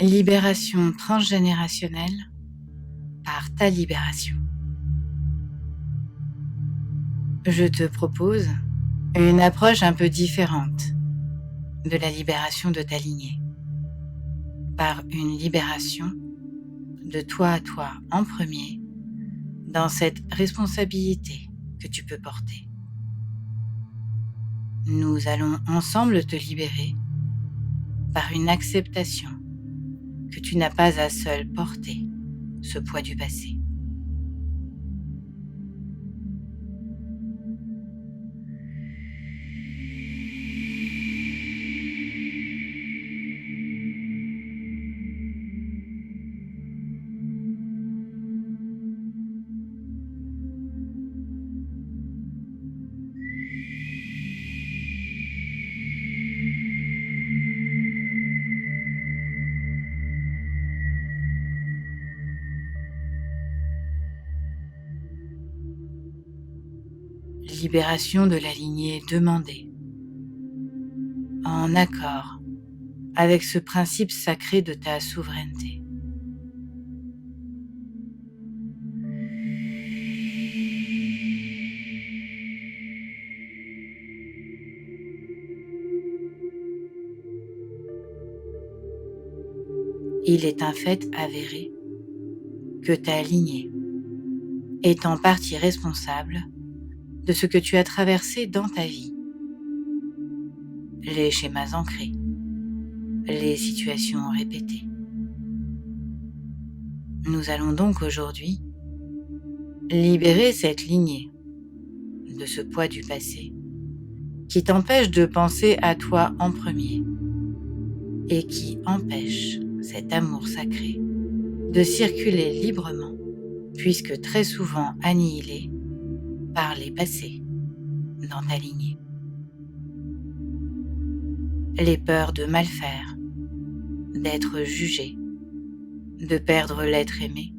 Libération transgénérationnelle par ta libération. Je te propose une approche un peu différente de la libération de ta lignée, par une libération de toi à toi en premier, dans cette responsabilité que tu peux porter. Nous allons ensemble te libérer par une acceptation que tu n'as pas à seul porter ce poids du passé. Libération de la lignée demandée, en accord avec ce principe sacré de ta souveraineté. Il est un fait avéré que ta lignée est en partie responsable de ce que tu as traversé dans ta vie. Les schémas ancrés, les situations répétées. Nous allons donc aujourd'hui libérer cette lignée de ce poids du passé qui t'empêche de penser à toi en premier et qui empêche cet amour sacré de circuler librement, puisque très souvent annihilé par les passés dans ta lignée. Les peurs de mal faire, d'être jugé, de perdre l'être aimé,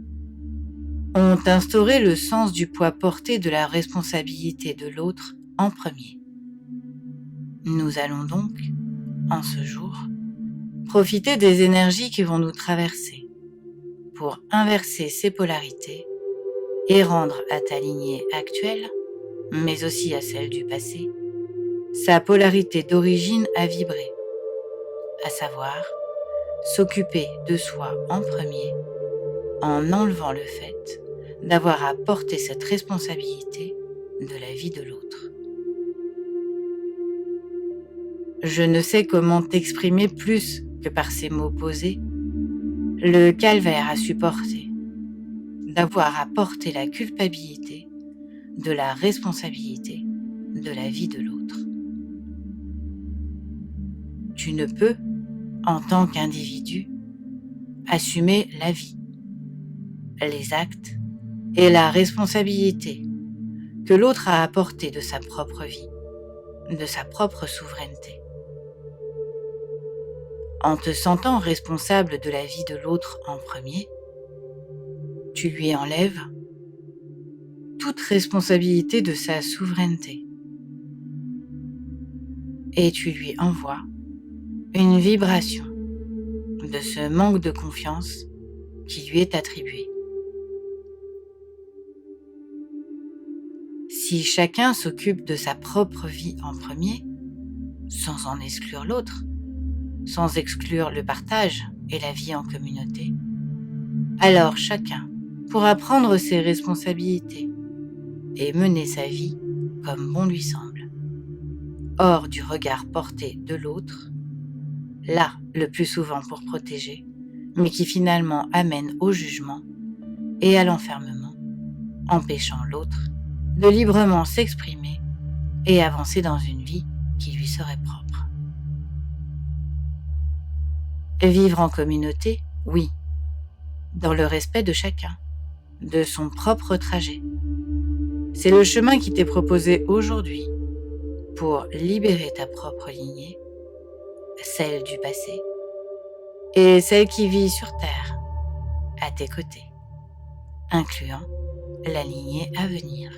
ont instauré le sens du poids porté de la responsabilité de l'autre en premier. Nous allons donc, en ce jour, profiter des énergies qui vont nous traverser pour inverser ces polarités et rendre à ta lignée actuelle, mais aussi à celle du passé, sa polarité d'origine à vibrer, à savoir s'occuper de soi en premier en enlevant le fait d'avoir à porter cette responsabilité de la vie de l'autre. Je ne sais comment t'exprimer plus que par ces mots posés, le calvaire à supporter, d'avoir à porter la culpabilité de la responsabilité de la vie de l'autre. Tu ne peux, en tant qu'individu, assumer la vie, les actes et la responsabilité que l'autre a apporté de sa propre vie, de sa propre souveraineté. En te sentant responsable de la vie de l'autre en premier, tu lui enlèves toute responsabilité de sa souveraineté et tu lui envoies une vibration de ce manque de confiance qui lui est attribué. Si chacun s'occupe de sa propre vie en premier, sans en exclure l'autre, sans exclure le partage et la vie en communauté, alors chacun pourra prendre ses responsabilités et mener sa vie comme bon lui semble, hors du regard porté de l'autre, là le plus souvent pour protéger, mais qui finalement amène au jugement et à l'enfermement, empêchant l'autre de librement s'exprimer et avancer dans une vie qui lui serait propre. Vivre en communauté, oui, dans le respect de chacun, de son propre trajet. C'est le chemin qui t'est proposé aujourd'hui pour libérer ta propre lignée, celle du passé, et celle qui vit sur Terre, à tes côtés, incluant la lignée à venir.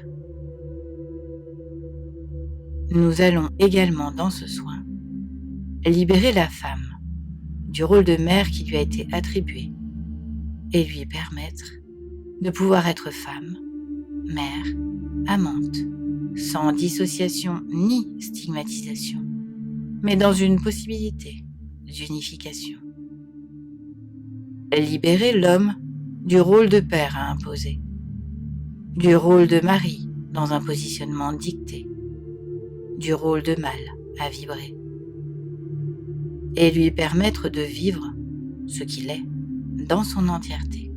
Nous allons également dans ce soin libérer la femme du rôle de mère qui lui a été attribué et lui permettre de pouvoir être femme, mère, amante, sans dissociation ni stigmatisation, mais dans une possibilité d'unification. Libérer l'homme du rôle de père à imposer, du rôle de mari dans un positionnement dicté, du rôle de mâle à vibrer, et lui permettre de vivre ce qu'il est dans son entièreté.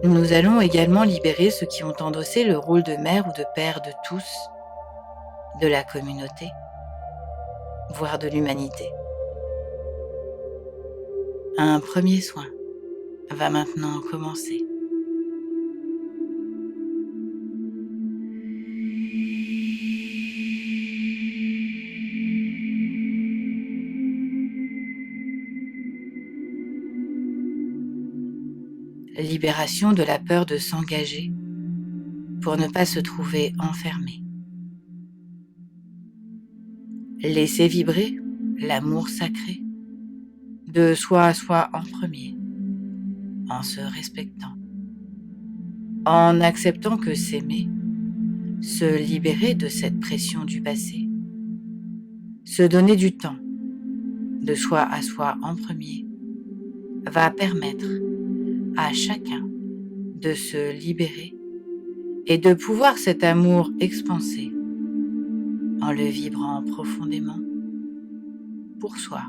Nous allons également libérer ceux qui ont endossé le rôle de mère ou de père de tous, de la communauté, voire de l'humanité. Un premier soin va maintenant commencer. Libération de la peur de s'engager pour ne pas se trouver enfermé. Laisser vibrer l'amour sacré de soi à soi en premier, en se respectant, en acceptant que s'aimer, se libérer de cette pression du passé, se donner du temps de soi à soi en premier, va permettre à chacun de se libérer et de pouvoir cet amour expanser en le vibrant profondément pour soi,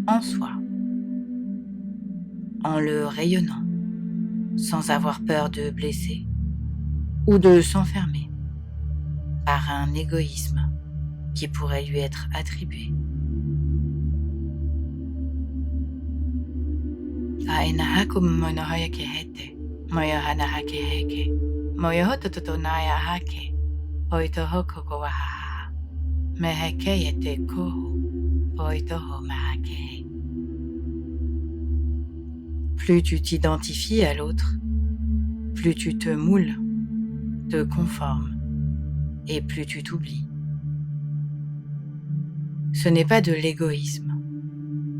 en soi, en le rayonnant sans avoir peur de blesser ou de s'enfermer par un égoïsme qui pourrait lui être attribué. Ainahakum monohoya kehete, moyohanaha keheke, moyohotototonaya hake, oitohoko kowahaha, mehekeyete kohu, oitoho mahakehe. Plus tu t'identifies à l'autre, plus tu te moules, te conformes, et plus tu t'oublies. Ce n'est pas de l'égoïsme,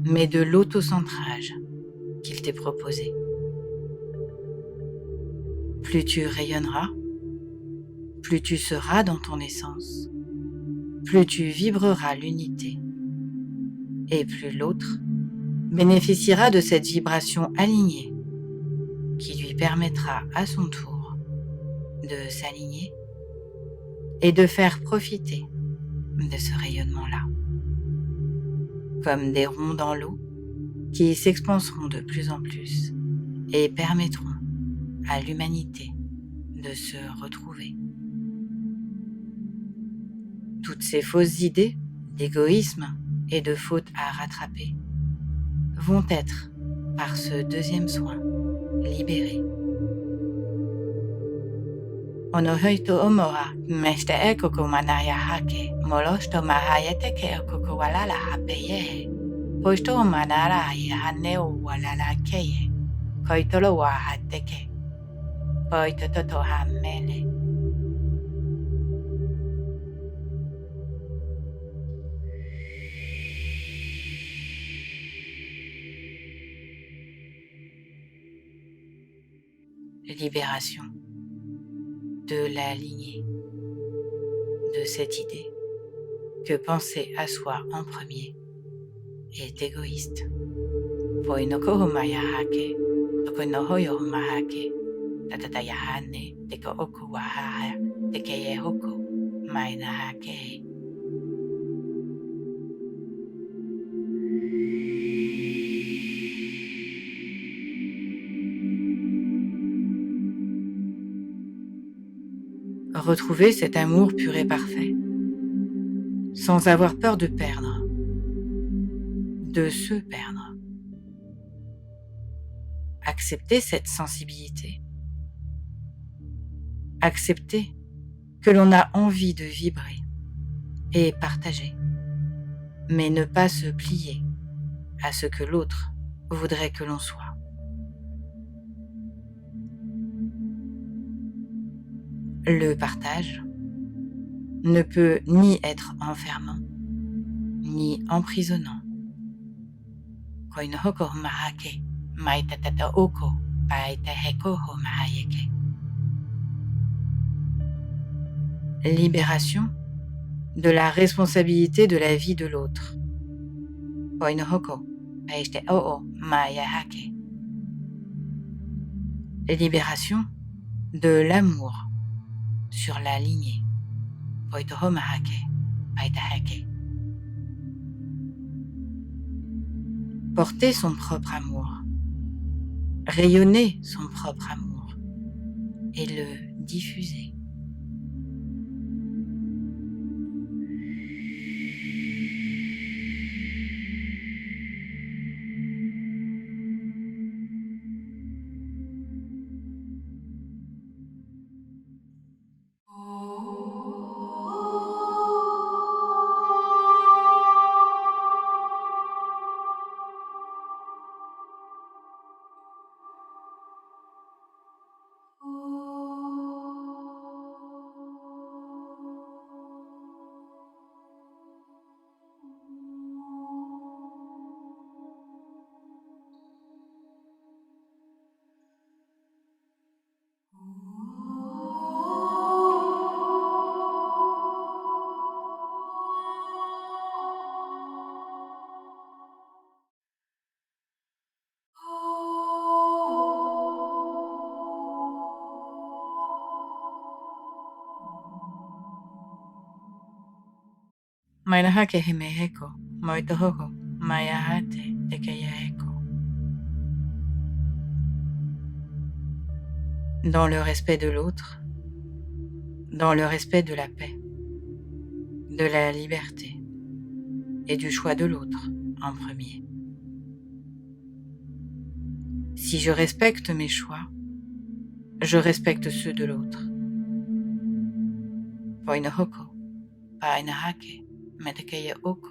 mais de l'autocentrage qu'il t'est proposé. Plus tu rayonneras, plus tu seras dans ton essence, plus tu vibreras l'unité, et plus l'autre bénéficiera de cette vibration alignée qui lui permettra à son tour de s'aligner et de faire profiter de ce rayonnement-là, comme des ronds dans l'eau qui s'expanseront de plus en plus et permettront à l'humanité de se retrouver. Toutes ces fausses idées d'égoïsme et de faute à rattraper vont être, par ce deuxième soin, libérées. Onohoito omoha meste ekoko manaya hake molosto mahayete ke ekoko walala hapeyehe posto manara yahaneo walala keye koitolo wa hateke poito toto hamele. Libération de la lignée, de cette idée que penser à soi en premier est égoïste. Poinoko humaya hake, tokonohoyo humahake, tatatayahane, teko oku wahaha, tekeye hoko, maina hake. Retrouver cet amour pur et parfait, sans avoir peur de perdre, de se perdre. Accepter cette sensibilité. Accepter que l'on a envie de vibrer et partager, mais ne pas se plier à ce que l'autre voudrait que l'on soit. Le partage ne peut ni être enfermant, ni emprisonnant. Koinohoko mahake, maitatata oko, paitaheko ho mahayeke. Libération de la responsabilité de la vie de l'autre. Koinohoko, paiste oo mayahake. Libération de l'amour sur la lignée. Poitoho mahake, paitahake. Porter son propre amour, rayonner son propre amour et le diffuser. Mainahake hemeheko, moitohoko, mayahate tekeyaheko. Dans le respect de l'autre, dans le respect de la paix, de la liberté et du choix de l'autre en premier. Si je respecte mes choix, je respecte ceux de l'autre. Poinohoko, painahake, metekeye oko.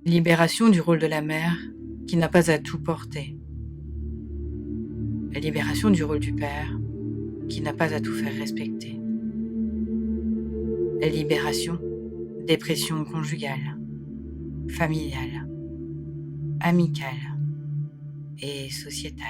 Libération du rôle de la mère qui n'a pas à tout porter. Libération du rôle du père qui n'a pas à tout faire respecter. Libération des pressions conjugales, familiales, amicales et sociétales.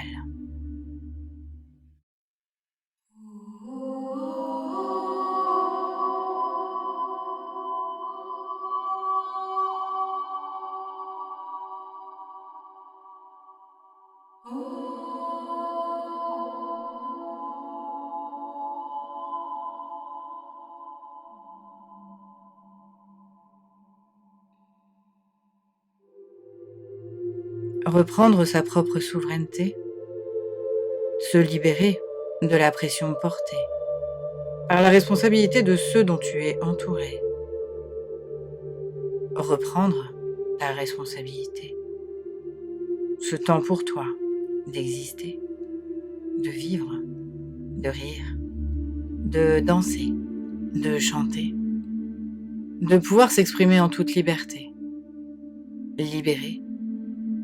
Reprendre sa propre souveraineté, se libérer de la pression portée par la responsabilité de ceux dont tu es entouré. Reprendre ta responsabilité, ce temps pour toi d'exister, de vivre, de rire, de danser, de chanter, de pouvoir s'exprimer en toute liberté, libéré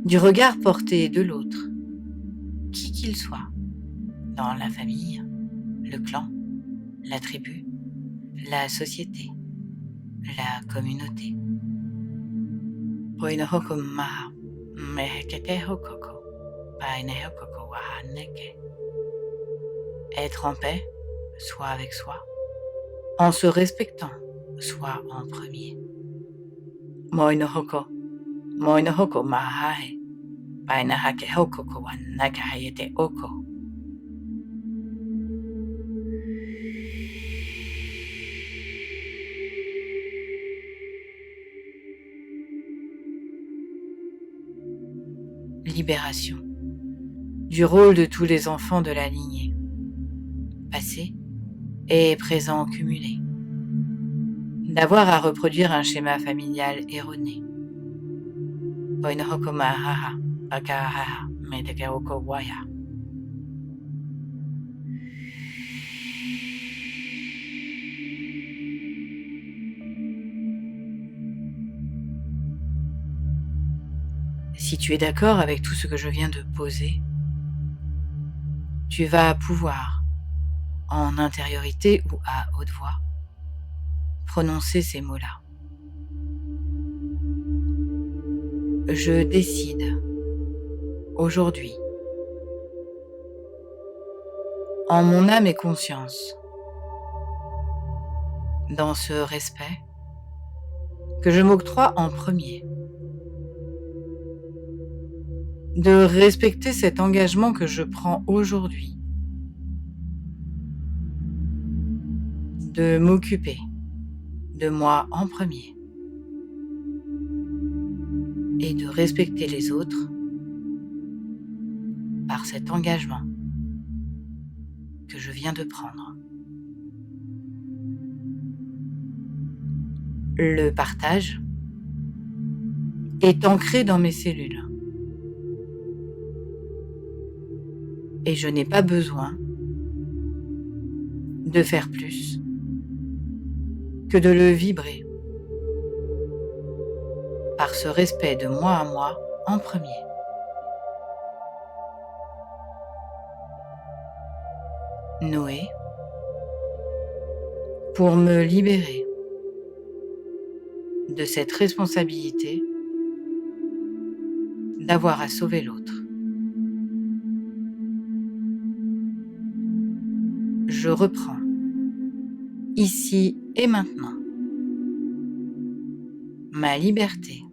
du regard porté de l'autre, qui qu'il soit, dans la famille, le clan, la tribu, la société, la communauté. Poinohoko maha, mehekete hokoko, painehokoko wahaneke. Être en paix, soit avec soi, en se respectant, soit en premier. Moinohoko mahahe, painahake hokoko wa nakahayete oko. Libération du rôle de tous les enfants de la lignée, passé et présent cumulé, d'avoir à reproduire un schéma familial erroné. Poinohoko mahaha, pakahaha, metekeoko waya, Si tu es d'accord avec tout ce que je viens de poser, tu vas pouvoir, en intériorité ou à haute voix, prononcer ces mots-là. Je décide, aujourd'hui, en mon âme et conscience, dans ce respect que je m'octroie en premier, de respecter cet engagement que je prends aujourd'hui, de m'occuper de moi en premier et de respecter les autres par cet engagement que je viens de prendre. Le partage est ancré dans mes cellules et je n'ai pas besoin de faire plus que de le vibrer par ce respect de moi à moi en premier. Noé, pour me libérer de cette responsabilité d'avoir à sauver l'autre. Je reprends, ici et maintenant, ma liberté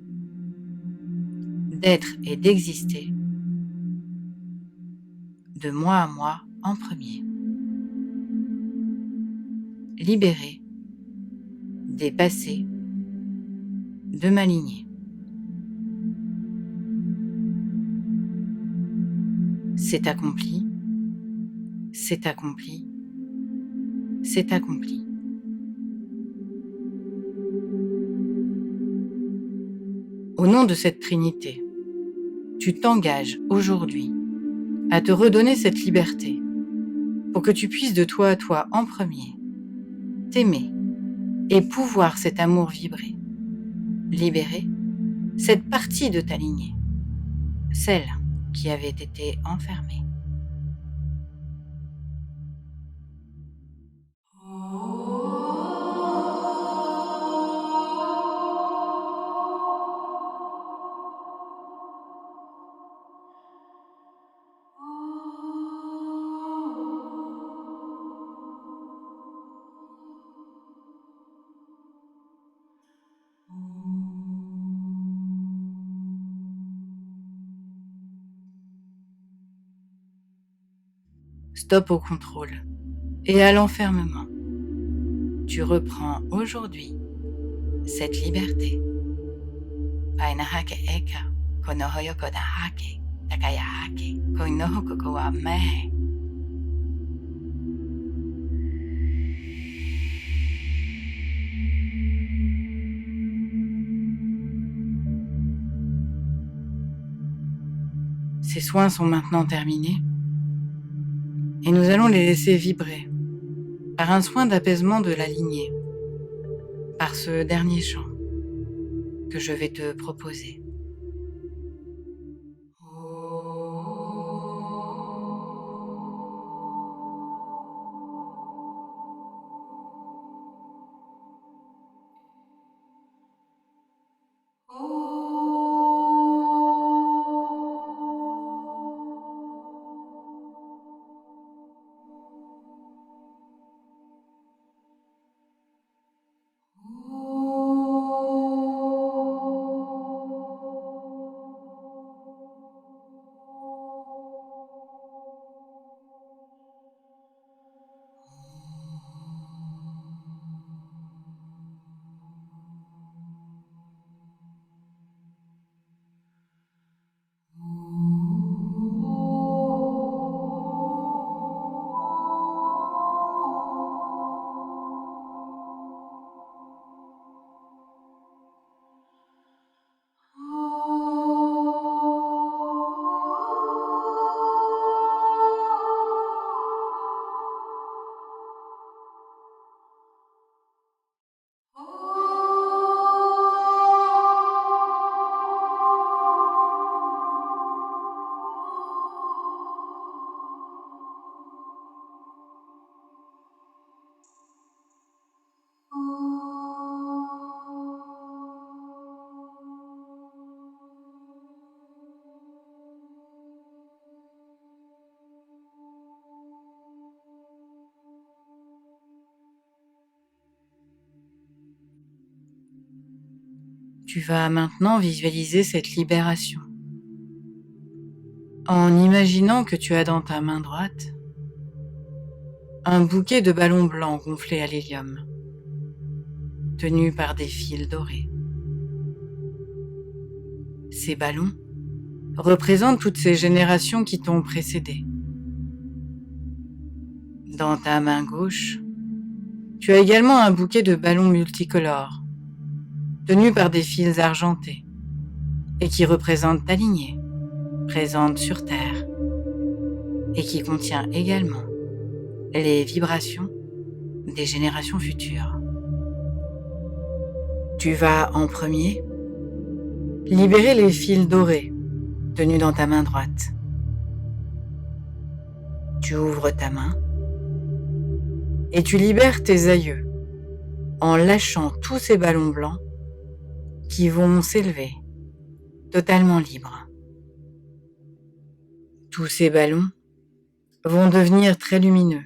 d'être et d'exister de moi à moi en premier. Libéré des passés de ma lignée. C'est accompli, c'est accompli, c'est accompli. Au nom de cette Trinité, tu t'engages aujourd'hui à te redonner cette liberté pour que tu puisses de toi à toi en premier t'aimer et pouvoir cet amour vibrer, libérer cette partie de ta lignée, celle qui avait été enfermée. Stop au contrôle et à l'enfermement. Tu reprends aujourd'hui cette liberté. Painahake eka, konohoyoko dahake, takayahake, koinohokoko wa mehe. Ces soins sont maintenant terminés et nous allons les laisser vibrer par un soin d'apaisement de la lignée, par ce dernier chant que je vais te proposer. Tu vas maintenant visualiser cette libération en imaginant que tu as dans ta main droite un bouquet de ballons blancs gonflés à l'hélium, tenus par des fils dorés. Ces ballons représentent toutes ces générations qui t'ont précédé. Dans ta main gauche, tu as également un bouquet de ballons multicolores, tenus par des fils argentés, et qui représentent ta lignée, présente sur Terre, et qui contient également les vibrations des générations futures. Tu vas en premier libérer les fils dorés tenus dans ta main droite. Tu ouvres ta main et tu libères tes aïeux en lâchant tous ces ballons blancs qui vont s'élever totalement libres. Tous ces ballons vont devenir très lumineux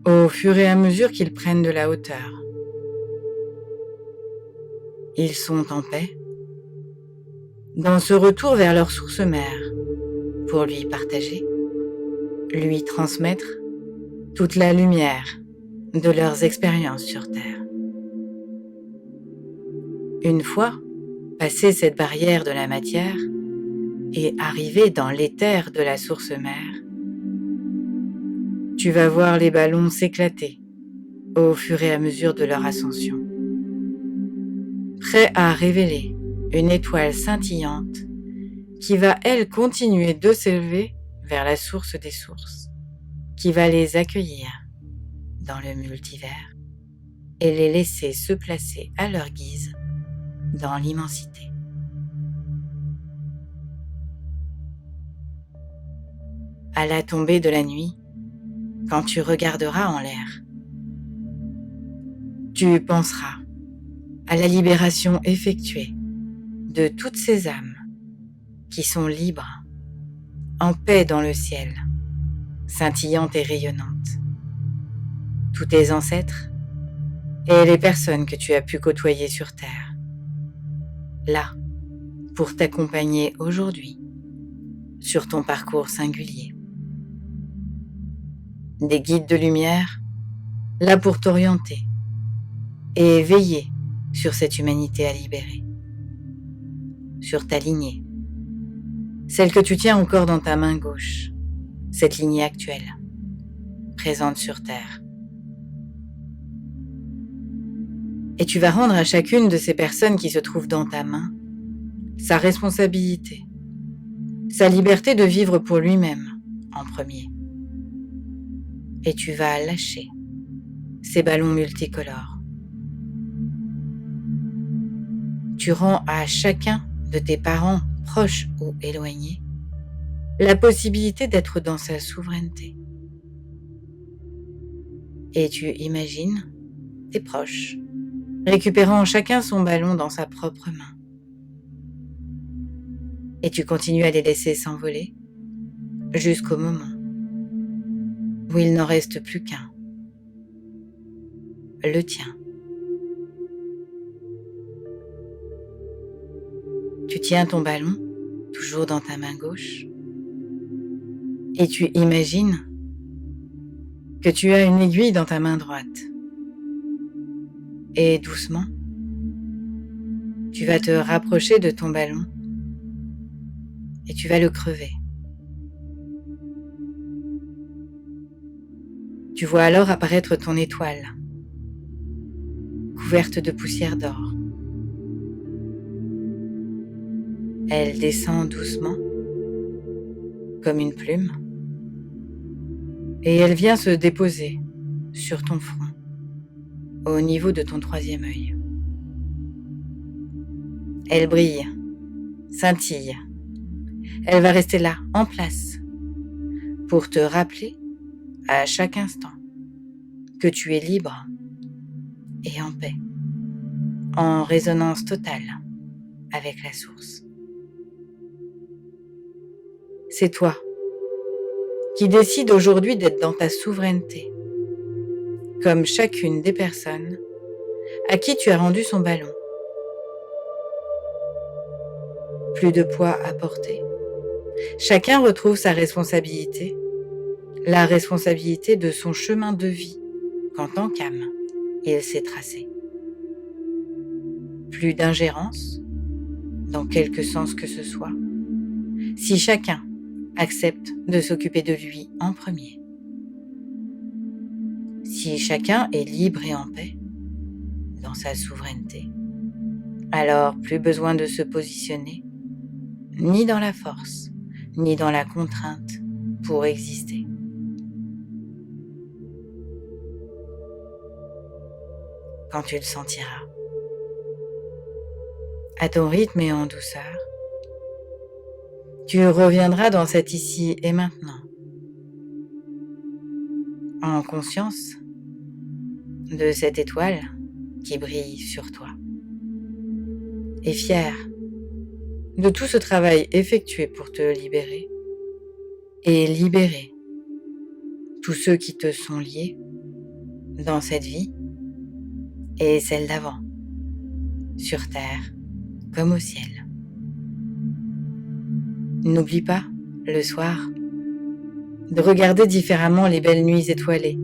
au fur et à mesure qu'ils prennent de la hauteur. Ils sont en paix dans ce retour vers leur source mère pour lui partager, lui transmettre toute la lumière de leurs expériences sur Terre. Une fois passé cette barrière de la matière et arrivé dans l'éther de la source mère, tu vas voir les ballons s'éclater au fur et à mesure de leur ascension, prêts à révéler une étoile scintillante qui va, elle, continuer de s'élever vers la source des sources, qui va les accueillir dans le multivers et les laisser se placer à leur guise dans l'immensité. À la tombée de la nuit, quand tu regarderas en l'air, tu penseras à la libération effectuée de toutes ces âmes qui sont libres, en paix dans le ciel, scintillantes et rayonnantes. Tous tes ancêtres et les personnes que tu as pu côtoyer sur Terre, là, pour t'accompagner aujourd'hui sur ton parcours singulier. Des guides de lumière, là pour t'orienter et veiller sur cette humanité à libérer, sur ta lignée, celle que tu tiens encore dans ta main gauche, cette lignée actuelle, présente sur Terre. Et tu vas rendre à chacune de ces personnes qui se trouvent dans ta main sa responsabilité, sa liberté de vivre pour lui-même en premier. Et tu vas lâcher ces ballons multicolores. Tu rends à chacun de tes parents, proches ou éloignés, la possibilité d'être dans sa souveraineté. Et tu imagines tes proches récupérant chacun son ballon dans sa propre main. Et tu continues à les laisser s'envoler jusqu'au moment où il n'en reste plus qu'un, le tien. Tu tiens ton ballon, toujours dans ta main gauche, et tu imagines que tu as une aiguille dans ta main droite. Et doucement, tu vas te rapprocher de ton ballon et tu vas le crever. Tu vois alors apparaître ton étoile, couverte de poussière d'or. Elle descend doucement, comme une plume, et elle vient se déposer sur ton front, au niveau de ton troisième œil. Elle brille, scintille. Elle va rester là, en place, pour te rappeler à chaque instant que tu es libre et en paix, en résonance totale avec la source. C'est toi qui décides aujourd'hui d'être dans ta souveraineté, comme chacune des personnes à qui tu as rendu son ballon plus de poids à porter. Chacun retrouve sa responsabilité, la responsabilité de son chemin de vie qu'en tant qu'âme, il s'est tracé. Plus d'ingérence, dans quelque sens que ce soit, si chacun accepte de s'occuper de lui en premier. Si chacun est libre et en paix, dans sa souveraineté, alors plus besoin de se positionner, ni dans la force, ni dans la contrainte pour exister. Quand tu le sentiras, à ton rythme et en douceur, tu reviendras dans cet ici et maintenant, en conscience de cette étoile qui brille sur toi, et fier de tout ce travail effectué pour te libérer et libérer tous ceux qui te sont liés dans cette vie et celle d'avant, sur terre comme au ciel. N'oublie pas, le soir, de regarder différemment les belles nuits étoilées,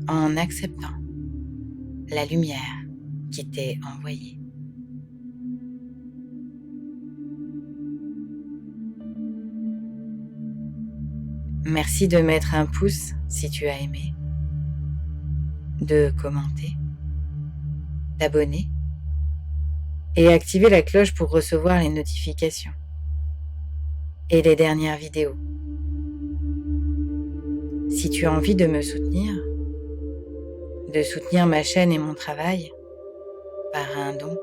en acceptant la lumière qui t'est envoyée. Merci de mettre un pouce si tu as aimé, de commenter, t'abonner et activer la cloche pour recevoir les notifications et les dernières vidéos. Si tu as envie de me soutenir, de soutenir ma chaîne et mon travail par un don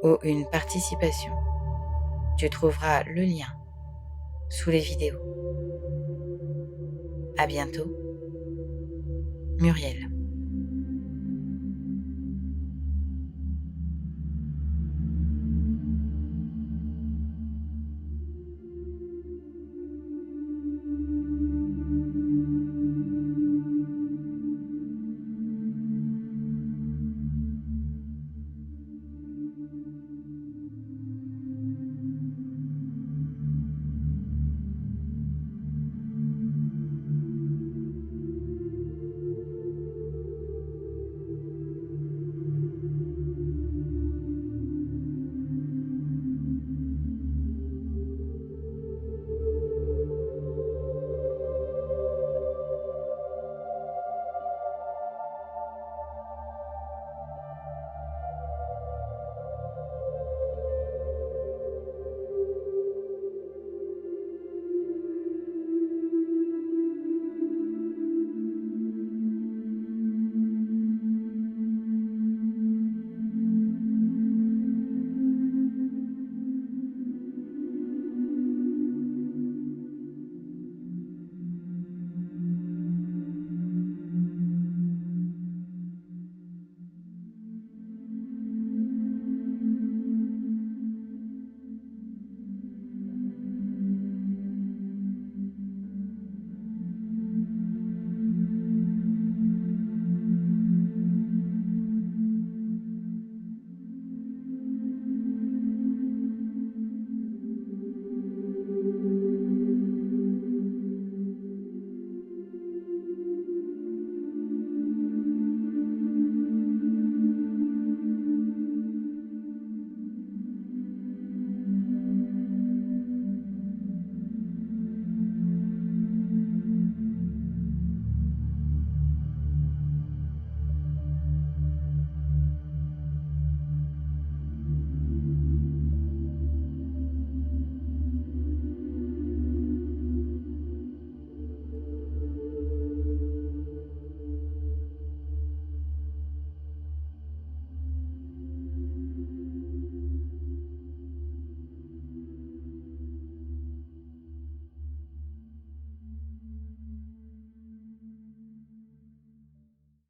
ou une participation, tu trouveras le lien sous les vidéos. À bientôt, Muriel.